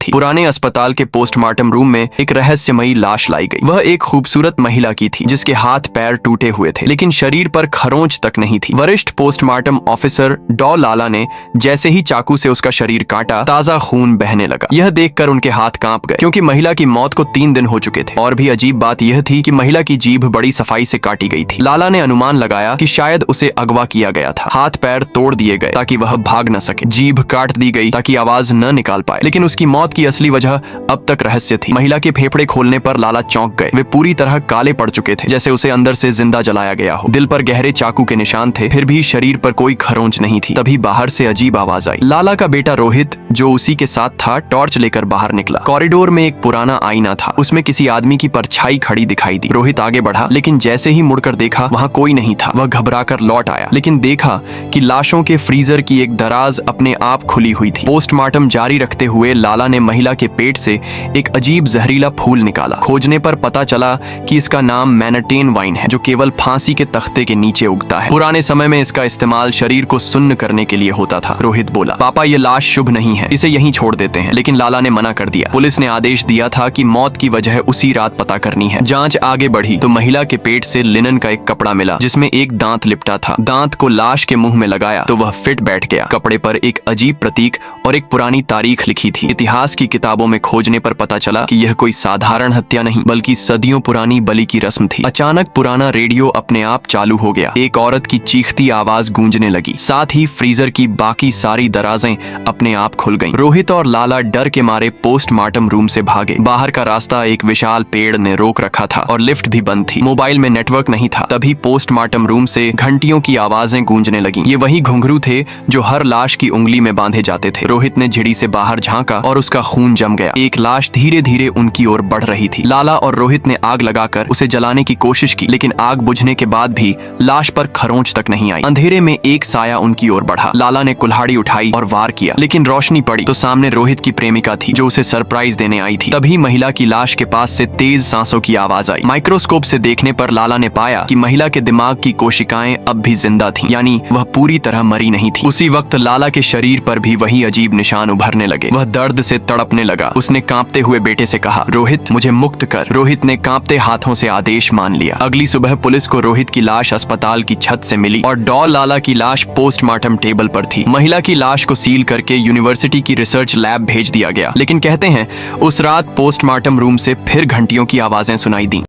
थी। पुराने अस्पताल के पोस्टमार्टम रूम में एक रहस्यमयी लाश लाई गई। वह एक खूबसूरत महिला की थी जिसके हाथ पैर टूटे हुए थे लेकिन शरीर पर खरोंच तक नहीं थी। वरिष्ठ पोस्टमार्टम ऑफिसर डॉ लाला ने जैसे ही चाकू से उसका शरीर काटा, ताजा खून बहने लगा। यह देखकर उनके हाथ कांप गए क्योंकि महिला की मौत को 3 दिन हो चुके थे। और भी अजीब बात यह थी कि महिला की जीभ बड़ी सफाई से काटी गई थी। लाला ने अनुमान लगाया कि शायद उसे अगवा किया गया था। हाथ पैर तोड़ दिए गए ताकि वह भाग न सके, जीभ काट दी गई ताकि आवाज न निकाल पाए। लेकिन उसकी मौत की असली वजह अब तक रहस्य थी। महिला के फेफड़े खोलने पर लाला चौंक गए। वे पूरी तरह काले पड़ चुके थे, जैसे उसे अंदर से जिंदा जलाया गया हो। दिल पर गहरे चाकू के निशान थे, फिर भी शरीर पर कोई खरोंच नहीं थी। तभी बाहर से अजीब आवाज आई। लाला का बेटा रोहित, जो उसी के साथ था, टॉर्च लेकर बाहर निकला। कॉरिडोर में एक पुराना आईना था, उसमें किसी आदमी की परछाई खड़ी दिखाई दी। रोहित आगे बढ़ा, लेकिन जैसे ही मुड़कर देखा वहां कोई नहीं था। वह घबराकर लौट आया, लेकिन देखा कि लाशों के फ्रीजर की एक दराज अपने आप खुली हुई थी। पोस्टमार्टम जारी रखते हुए लाला ने महिला के पेट से एक अजीब जहरीला फूल निकाला। खोजने पर पता चला कि इसका नाम मैनाटेन वाइन है, जो केवल फांसी के तख्ते के नीचे उगता है। पुराने समय में इसका इस्तेमाल शरीर को सुन्न करने के लिए होता था। रोहित बोला, पापा ये लाश शुभ नहीं है, इसे यहीं छोड़ देते हैं। लेकिन लाला ने मना कर दिया। पुलिस ने आदेश दिया था कि मौत की वजह उसी रात पता करनी है। जांच आगे बढ़ी तो महिला के पेट से लिनन का एक कपड़ा मिला जिसमें एक दांत लिपटा था। दांत को लाश के मुंह में लगाया तो वह फिट बैठ गया। कपड़े पर एक अजीब प्रतीक और एक पुरानी तारीख लिखी थी। इतिहास की किताबों में खोजने पर पता चला कि यह कोई साधारण हत्या नहीं बल्कि सदियों पुरानी बलि की रस्म थी। अचानक पुराना रेडियो अपने आप चालू हो गया। एक औरत की चीखती आवाज गूंजने लगी। साथ ही फ्रीजर की बाकी सारी दराजें अपने आप खुल गईं। रोहित और लाला डर के मारे पोस्टमार्टम रूम से भागे। बाहर का रास्ता एक विशाल पेड़ ने रोक रखा था और लिफ्ट भी बंद थी। मोबाइल में नेटवर्क नहीं था। तभी पोस्टमार्टम रूम से घंटियों की आवाजें गूंजने लगीं। ये वही घुंघरू थे जो हर लाश की उंगली में बांधे जाते थे। रोहित ने झिड़ी से बाहर झांका और उसका खून जम गया। एक लाश धीरे धीरे उनकी ओर बढ़ रही थी। लाला और रोहित ने आग लगाकर उसे जलाने की कोशिश की, लेकिन आग बुझने के बाद भी लाश पर खरोंच तक नहीं आई। अंधेरे में एक साया उनकी ओर बढ़ा। लाला ने कुल्हाड़ी उठाई और वार किया, लेकिन रोशनी पड़ी तो सामने रोहित की प्रेमिका थी जो उसे सरप्राइज देने आई थी। तभी महिला की लाश के पास से तेज सांसों की आवाज आई। माइक्रोस्कोप से देखने पर लाला ने पाया कि महिला के दिमाग की कोशिकाएं अब भी जिंदा थीं, यानी वह पूरी तरह मरी नहीं थी। उसी वक्त लाला के शरीर पर भी वही अजीब निशान उभरने लगे। वह दर्द से तड़पने लगा। उसने कांपते हुए बेटे से कहा, रोहित मुझे मुक्त कर। रोहित ने कांपते हाथों से आदेश मान लिया। अगली सुबह पुलिस को रोहित की लाश अस्पताल की छत से मिली और डॉ लाला की लाश पोस्टमार्टम टेबल पर थी। महिला की लाश को सील करके यूनिवर्सिटी की रिसर्च लैब भेज दिया गया। लेकिन कहते हैं उस रात पोस्टमार्टम रूम से फिर घंटियों की आवाजें सुनाई दी।